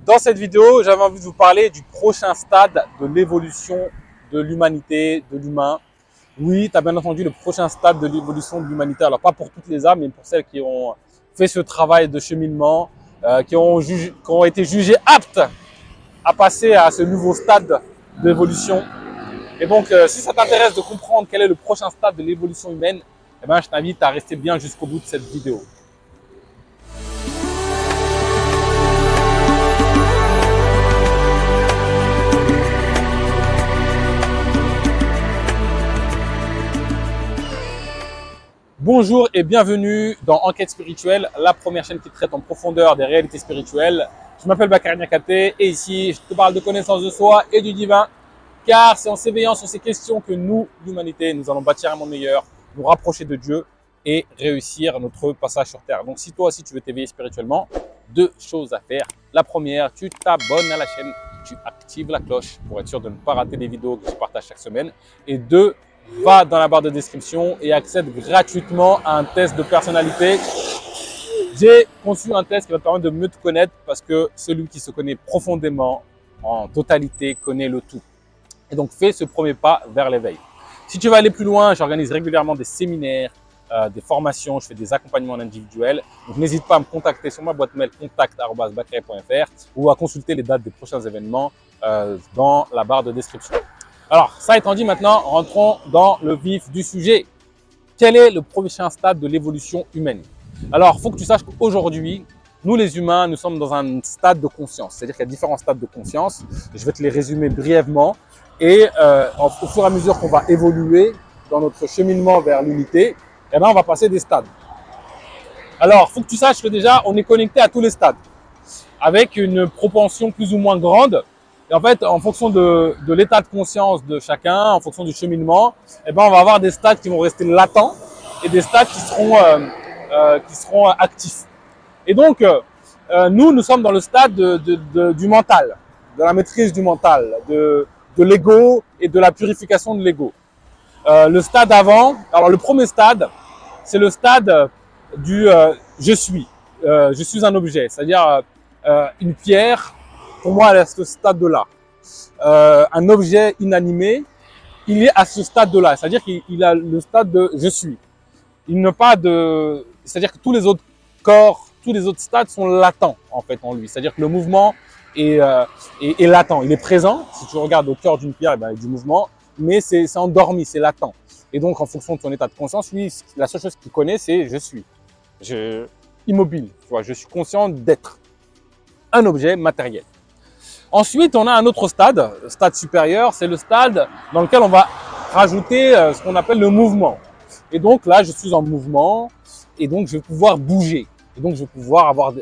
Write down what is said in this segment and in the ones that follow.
Dans cette vidéo, j'avais envie de vous parler du prochain stade de l'évolution de l'humanité, de l'humain. Oui, tu as bien entendu le prochain stade de l'évolution de l'humanité. Alors pas pour toutes les âmes, mais pour celles qui ont fait ce travail de cheminement, qui ont été jugées aptes à passer à ce nouveau stade d'évolution. Et donc, si ça t'intéresse de comprendre quel est le prochain stade de l'évolution humaine, eh ben, je t'invite à rester bien jusqu'au bout de cette vidéo. Bonjour et bienvenue dans Enquête spirituelle, la première chaîne qui traite en profondeur des réalités spirituelles. Je m'appelle Bakary Niakaté et ici, je te parle de connaissance de soi et du divin, car c'est en s'éveillant sur ces questions que nous, l'humanité, nous allons bâtir un monde meilleur, nous rapprocher de Dieu et réussir notre passage sur Terre. Donc si toi aussi tu veux t'éveiller spirituellement, deux choses à faire. La première, tu t'abonnes à la chaîne, tu actives la cloche pour être sûr de ne pas rater les vidéos que je partage chaque semaine. Et deux, va dans la barre de description et accède gratuitement à un test de personnalité. J'ai conçu un test qui va te permettre de mieux te connaître parce que celui qui se connaît profondément, en totalité, connaît le tout. Et donc, fais ce premier pas vers l'éveil. Si tu veux aller plus loin, j'organise régulièrement des séminaires, des formations, je fais des accompagnements individuels. Donc, n'hésite pas à me contacter sur ma boîte mail contact@bakary.fr ou à consulter les dates des prochains événements dans la barre de description. Alors, ça étant dit, maintenant, rentrons dans le vif du sujet. Quel est le prochain stade de l'évolution humaine? Alors, il faut que tu saches qu'aujourd'hui, nous les humains, nous sommes dans un stade de conscience. C'est-à-dire qu'il y a différents stades de conscience. Je vais te les résumer brièvement. Et au fur et à mesure qu'on va évoluer dans notre cheminement vers l'unité, eh ben, on va passer des stades. Alors, il faut que tu saches que déjà, on est connecté à tous les stades, avec une propension plus ou moins grande. Et en fait, en fonction de l'état de conscience de chacun, en fonction du cheminement, eh ben, on va avoir des stades qui vont rester latents et des stades qui seront actifs. Et donc, nous sommes dans le stade du mental, de la maîtrise du mental, de l'ego et de la purification de l'ego. Le stade avant, alors le premier stade, c'est le stade du je suis un objet, c'est-à-dire une pierre. Pour moi, elle est à ce stade-là. Un objet inanimé, il est à ce stade-là. C'est-à-dire qu'il a le stade de « je suis ». Il n'a pas de… C'est-à-dire que tous les autres corps, tous les autres stades sont latents, en fait, en lui. C'est-à-dire que le mouvement est latent. Il est présent. Si tu regardes au cœur d'une pierre, eh ben, il y a du mouvement, mais c'est endormi, c'est latent. Et donc, en fonction de ton état de conscience, lui, la seule chose qu'il connaît, c'est « je suis ». Immobile, tu vois, je suis conscient d'être un objet matériel. Ensuite, on a un autre stade, stade supérieur, c'est le stade dans lequel on va rajouter ce qu'on appelle le mouvement. Et donc là, je suis en mouvement et donc je vais pouvoir bouger. Et donc je vais pouvoir avoir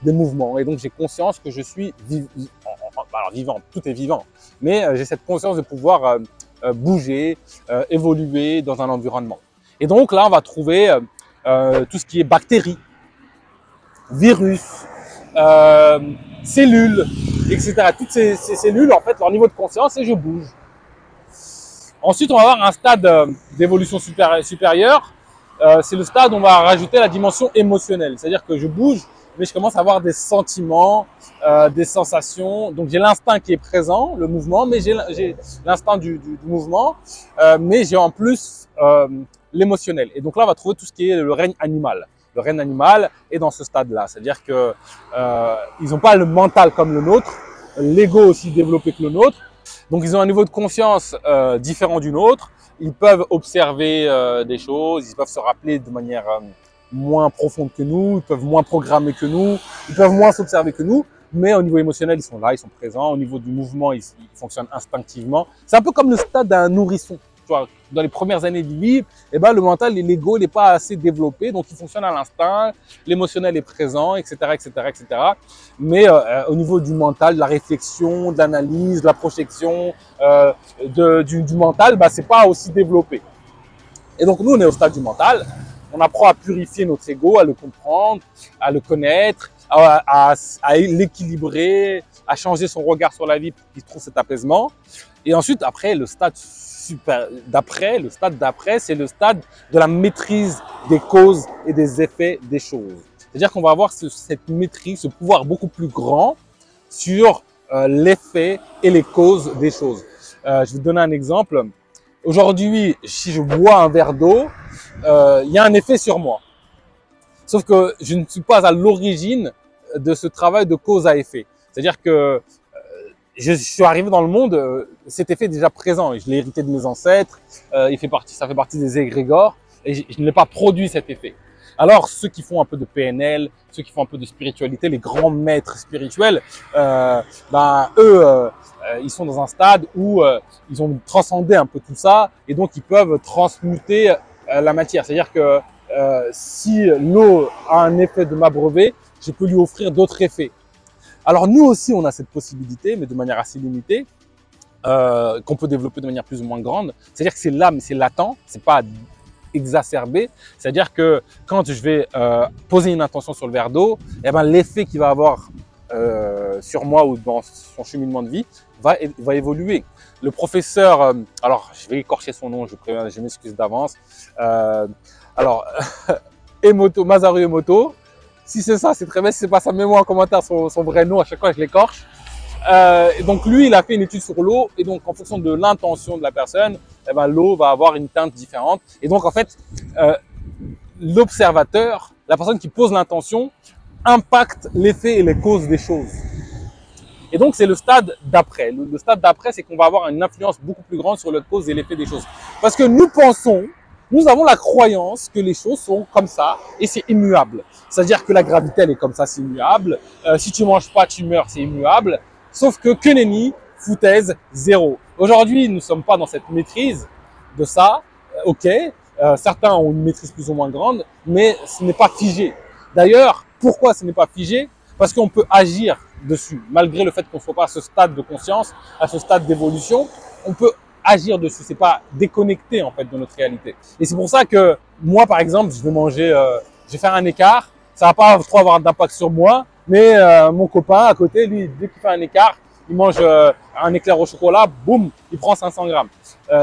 des mouvements. Et donc j'ai conscience que je suis alors vivant, tout est vivant. Mais j'ai cette conscience de pouvoir bouger, évoluer dans un environnement. Et donc là, on va trouver tout ce qui est bactéries, virus, cellules, etc. Toutes ces cellules, en fait, leur niveau de conscience, c'est je bouge. Ensuite, on va avoir un stade d'évolution supérieure. C'est le stade où on va rajouter la dimension émotionnelle. C'est-à-dire que je bouge, mais je commence à avoir des sentiments, des sensations. Donc, j'ai l'instinct qui est présent, le mouvement, mais j'ai l'instinct du mouvement, mais j'ai en plus l'émotionnel. Et donc là, on va trouver tout ce qui est le règne animal. Le règne animal est dans ce stade-là. C'est-à-dire que ils n'ont pas le mental comme le nôtre, l'ego aussi développé que le nôtre. Donc, ils ont un niveau de conscience différent du nôtre. Ils peuvent observer des choses, ils peuvent se rappeler de manière moins profonde que nous, ils peuvent moins programmer que nous, ils peuvent moins s'observer que nous. Mais au niveau émotionnel, ils sont là, ils sont présents. Au niveau du mouvement, ils fonctionnent instinctivement. C'est un peu comme le stade d'un nourrisson. Dans les premières années de vie, eh ben, le mental et l'ego n'est pas assez développé, donc il fonctionne à l'instinct, l'émotionnel est présent, etc., etc., etc. Mais au niveau du mental, de la réflexion, de l'analyse, de la projection du mental, bah, c'est pas aussi développé. Et donc nous, on est au stade du mental. On apprend à purifier notre ego, à le comprendre, à le connaître, à l'équilibrer, à changer son regard sur la vie pour qu'il trouve cet apaisement. Et ensuite, après, le stade d'après, c'est le stade de la maîtrise des causes et des effets des choses. C'est-à-dire qu'on va avoir cette maîtrise, ce pouvoir beaucoup plus grand sur l'effet et les causes des choses. Je vais te donner un exemple. Aujourd'hui, si je bois un verre d'eau, il y a un effet sur moi. Sauf que je ne suis pas à l'origine de ce travail de cause à effet. C'est-à-dire que je suis arrivé dans le monde, cet effet est déjà présent. Je l'ai hérité de mes ancêtres, ça fait partie des égrégores, et je ne l'ai pas produit cet effet. Alors, ceux qui font un peu de PNL, ceux qui font un peu de spiritualité, les grands maîtres spirituels, eux, ils sont dans un stade où ils ont transcendé un peu tout ça, et donc ils peuvent transmuter la matière. C'est-à-dire que si l'eau a un effet de m'abreuver, je peux lui offrir d'autres effets. Alors nous aussi, on a cette possibilité, mais de manière assez limitée, qu'on peut développer de manière plus ou moins grande. C'est-à-dire que c'est là, mais c'est latent, c'est pas exacerbé. C'est-à-dire que quand je vais poser une intention sur le verre d'eau, eh ben l'effet qu'il va avoir sur moi ou dans son cheminement de vie va évoluer. Le professeur, alors je vais écorcher son nom, je m'excuse d'avance. Masaru Emoto. Si c'est ça, c'est très bien. Si c'est pas ça, mets-moi en commentaire son vrai nom. À chaque fois, je l'écorche. Donc lui, il a fait une étude sur l'eau. Et donc, en fonction de l'intention de la personne, eh ben, l'eau va avoir une teinte différente. Et donc, en fait, l'observateur, la personne qui pose l'intention, impacte l'effet et les causes des choses. Et donc, c'est le stade d'après. Le stade d'après, c'est qu'on va avoir une influence beaucoup plus grande sur les causes et l'effet des choses. Parce que nous avons la croyance que les choses sont comme ça et c'est immuable. C'est-à-dire que la gravité, elle est comme ça, c'est immuable. Si tu manges pas, tu meurs, c'est immuable. Sauf que nenni, foutaise, zéro. Aujourd'hui, nous ne sommes pas dans cette maîtrise de ça. Ok, certains ont une maîtrise plus ou moins grande, mais ce n'est pas figé. D'ailleurs, pourquoi ce n'est pas figé? Parce qu'on peut agir dessus. Malgré le fait qu'on ne soit pas à ce stade de conscience, à ce stade d'évolution, on peut agir dessus, c'est pas déconnecté en fait de notre réalité. Et c'est pour ça que moi par exemple, je vais faire un écart, ça va pas trop avoir d'impact sur moi, mais mon copain à côté, lui, dès qu'il fait un écart, il mange un éclair au chocolat, boum, il prend 500 grammes.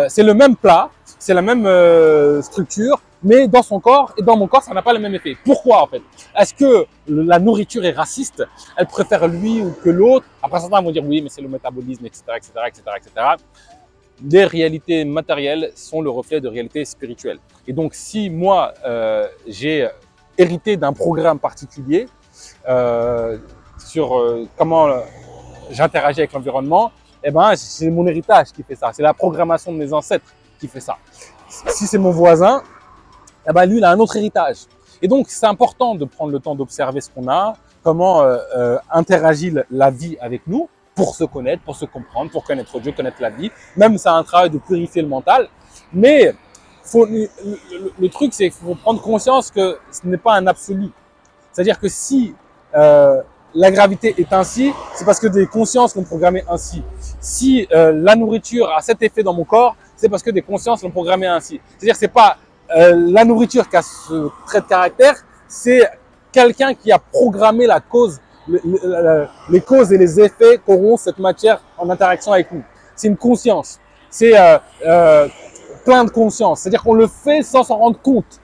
C'est le même plat, c'est la même structure, mais dans son corps et dans mon corps, ça n'a pas le même effet. Pourquoi en fait? Est-ce que la nourriture est raciste? Elle préfère lui ou que l'autre? Après certains vont dire oui, mais c'est le métabolisme, etc., etc., etc., etc. Les réalités matérielles sont le reflet de réalités spirituelles. Et donc, si moi, j'ai hérité d'un programme particulier sur comment j'interagis avec l'environnement, eh ben, c'est mon héritage qui fait ça. C'est la programmation de mes ancêtres qui fait ça. Si c'est mon voisin, eh ben, lui, il a un autre héritage. Et donc, c'est important de prendre le temps d'observer ce qu'on a, comment interagit la vie avec nous, pour se connaître, pour se comprendre, pour connaître Dieu, connaître la vie. Même c'est un travail de purifier le mental. Mais le truc, c'est qu'il faut prendre conscience que ce n'est pas un absolu. C'est-à-dire que si la gravité est ainsi, c'est parce que des consciences l'ont programmé ainsi. Si la nourriture a cet effet dans mon corps, c'est parce que des consciences l'ont programmé ainsi. C'est-à-dire que c'est pas la nourriture qui a ce trait de caractère, c'est quelqu'un qui a programmé la cause, les causes et les effets qu'auront cette matière en interaction avec nous. C'est une conscience. C'est plein de conscience. C'est-à-dire qu'on le fait sans s'en rendre compte.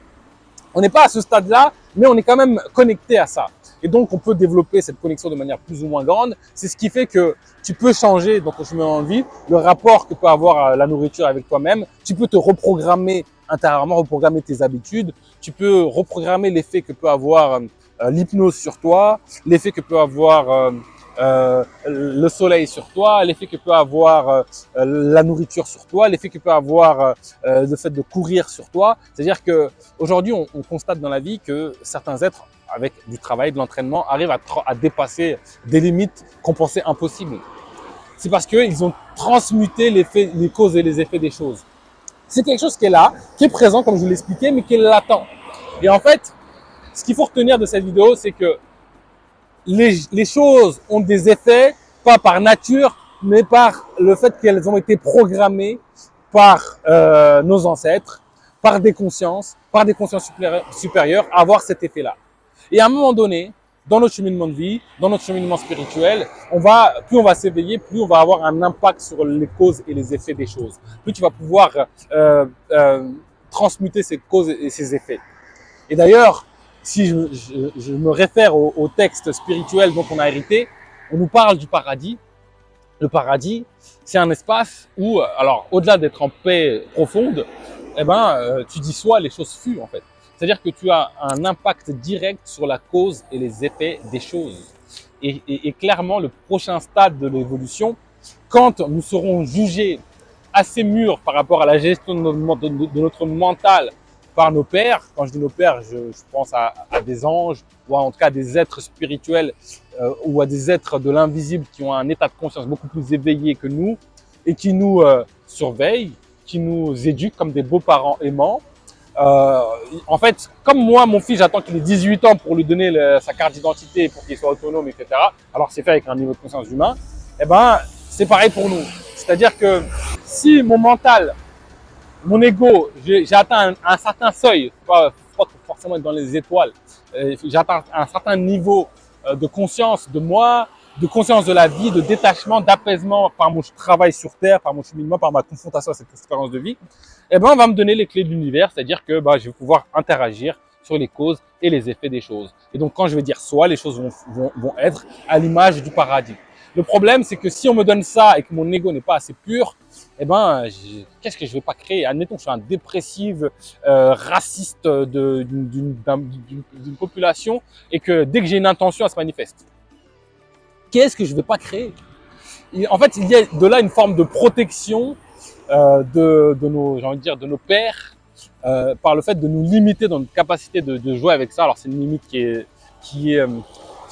On n'est pas à ce stade-là, mais on est quand même connecté à ça. Et donc, on peut développer cette connexion de manière plus ou moins grande. C'est ce qui fait que tu peux changer dans ton chemin de vie le rapport que peut avoir la nourriture avec toi-même. Tu peux te reprogrammer intérieurement, reprogrammer tes habitudes. Tu peux reprogrammer l'effet que peut avoir l'hypnose sur toi, l'effet que peut avoir le soleil sur toi, l'effet que peut avoir la nourriture sur toi, l'effet que peut avoir le fait de courir sur toi. C'est-à-dire que aujourd'hui, on constate dans la vie que certains êtres, avec du travail, de l'entraînement, arrivent à dépasser des limites qu'on pensait impossibles. C'est parce qu'ils ont transmuté les causes et les effets des choses. C'est quelque chose qui est là, qui est présent, comme je vous l'expliquais, mais qui est latent. Et en fait, ce qu'il faut retenir de cette vidéo, c'est que les choses ont des effets, pas par nature, mais par le fait qu'elles ont été programmées par nos ancêtres, par des consciences supérieures à avoir cet effet-là. Et à un moment donné, dans notre cheminement de vie, dans notre cheminement spirituel, plus on va s'éveiller, plus on va avoir un impact sur les causes et les effets des choses. Plus tu vas pouvoir transmuter ces causes et ces effets. Et d'ailleurs, si je me réfère au texte spirituel dont on a hérité, on nous parle du paradis. Le paradis, c'est un espace où, alors au-delà d'être en paix profonde, tu dissois les choses fuient en fait. C'est-à-dire que tu as un impact direct sur la cause et les effets des choses. Et clairement, le prochain stade de l'évolution, quand nous serons jugés assez mûrs par rapport à la gestion de notre mental par nos pères, quand je dis nos pères, je pense à des anges ou en tout cas à des êtres spirituels ou à des êtres de l'invisible qui ont un état de conscience beaucoup plus éveillé que nous et qui nous surveillent, qui nous éduquent comme des beaux-parents aimants. En fait, comme moi, mon fils, j'attends qu'il ait 18 ans pour lui donner sa carte d'identité pour qu'il soit autonome, etc. Alors c'est fait avec un niveau de conscience humain. C'est pareil pour nous. C'est-à-dire que si mon mental, mon ego, j'ai atteint un certain seuil, pas forcément être dans les étoiles, j'ai atteint un certain niveau de conscience de moi, de conscience de la vie, de détachement, d'apaisement par mon travail sur Terre, par mon cheminement, par ma confrontation à cette expérience de vie, on va me donner les clés de l'univers, c'est-à-dire que je vais pouvoir interagir sur les causes et les effets des choses. Et donc, quand je vais dire soit, les choses vont être à l'image du paradis. Le problème, c'est que si on me donne ça et que mon ego n'est pas assez pur, qu'est-ce que je vais pas créer? Admettons que je suis un dépressif, raciste d'une population et que dès que j'ai une intention, elle se manifeste. Qu'est-ce que je vais pas créer? En fait, il y a de là une forme de protection de nos pères par le fait de nous limiter dans notre capacité de jouer avec ça. Alors c'est une limite qui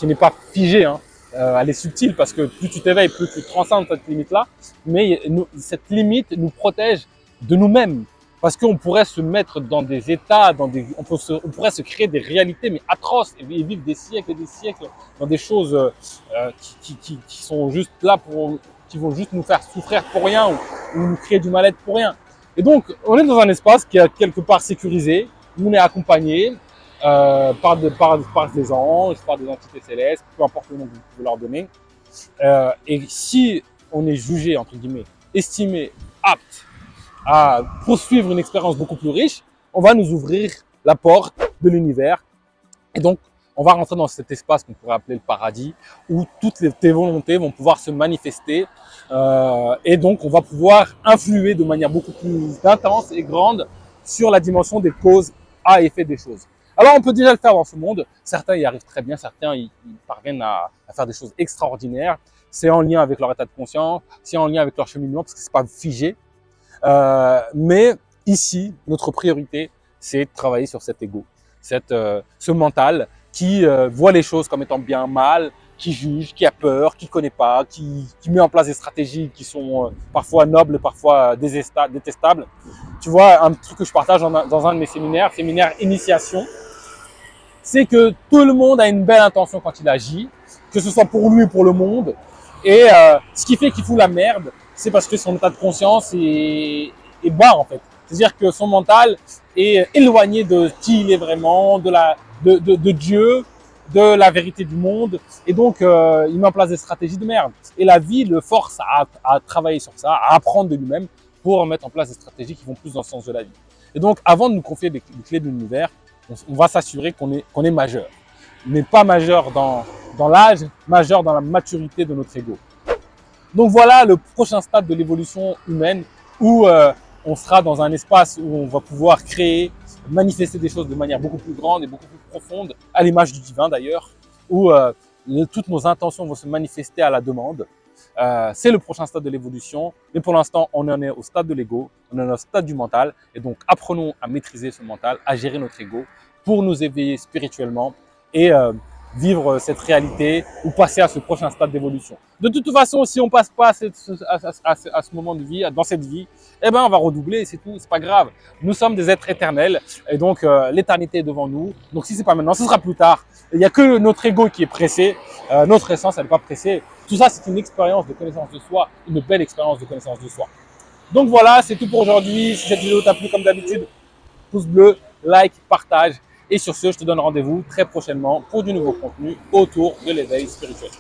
n'est pas figée, hein. Elle est subtile parce que plus tu t'éveilles, plus tu transcendes cette limite-là. Mais cette limite nous protège de nous-mêmes. Parce qu'on pourrait se mettre dans des états, on pourrait se créer des réalités mais atroces et vivre des siècles et des siècles dans des choses qui sont juste là qui vont juste nous faire souffrir pour rien ou nous créer du mal-être pour rien. Et donc, on est dans un espace qui est quelque part sécurisé, où on est accompagné par des anges, par des entités célestes, peu importe le nom que vous pouvez leur donner. Et si on est jugé, entre guillemets, estimé, apte à poursuivre une expérience beaucoup plus riche, on va nous ouvrir la porte de l'univers. Et donc, on va rentrer dans cet espace qu'on pourrait appeler le paradis, où toutes tes volontés vont pouvoir se manifester. Et donc, on va pouvoir influer de manière beaucoup plus intense et grande sur la dimension des causes à effet des choses. Alors, on peut déjà le faire dans ce monde. Certains y arrivent très bien, certains ils parviennent à faire des choses extraordinaires. C'est en lien avec leur état de conscience, c'est en lien avec leur cheminement, parce que c'est pas figé. Mais ici, notre priorité, c'est de travailler sur cet ego, ce mental qui voit les choses comme étant bien, mal, qui juge, qui a peur, qui connaît pas, qui met en place des stratégies qui sont parfois nobles, parfois détestables. Tu vois, un truc que je partage dans un de mes séminaire initiation, c'est que tout le monde a une belle intention quand il agit, que ce soit pour lui ou pour le monde. Et ce qui fait qu'il fout la merde, c'est parce que son état de conscience est bas en fait. C'est-à-dire que son mental est éloigné de qui il est vraiment, de Dieu, de la vérité du monde. Et donc, il met en place des stratégies de merde. Et la vie le force à travailler sur ça, à apprendre de lui-même pour mettre en place des stratégies qui vont plus dans le sens de la vie. Et donc, avant de nous confier les clés de l'univers, on va s'assurer qu'on est majeur. Mais pas majeur dans l'âge, majeur dans la maturité de notre ego. Donc voilà le prochain stade de l'évolution humaine où on sera dans un espace où on va pouvoir créer, manifester des choses de manière beaucoup plus grande et beaucoup plus profonde, à l'image du divin d'ailleurs, où toutes nos intentions vont se manifester à la demande. C'est le prochain stade de l'évolution, mais pour l'instant, on en est au stade de l'ego, on est au stade du mental, et donc apprenons à maîtriser ce mental, à gérer notre ego pour nous éveiller spirituellement et vivre cette réalité ou passer à ce prochain stade d'évolution. De toute façon, si on passe pas à ce moment de vie, dans cette vie, on va redoubler, c'est tout, c'est pas grave. Nous sommes des êtres éternels et donc l'éternité est devant nous. Donc si c'est pas maintenant, ce sera plus tard. Il n'y a que notre ego qui est pressé, notre essence elle n'est pas pressée. Tout ça c'est une expérience de connaissance de soi, une belle expérience de connaissance de soi. Donc voilà, c'est tout pour aujourd'hui. Si cette vidéo t'a plu comme d'habitude, pouce bleu, like, partage. Et sur ce, je te donne rendez-vous très prochainement pour du nouveau contenu autour de l'éveil spirituel.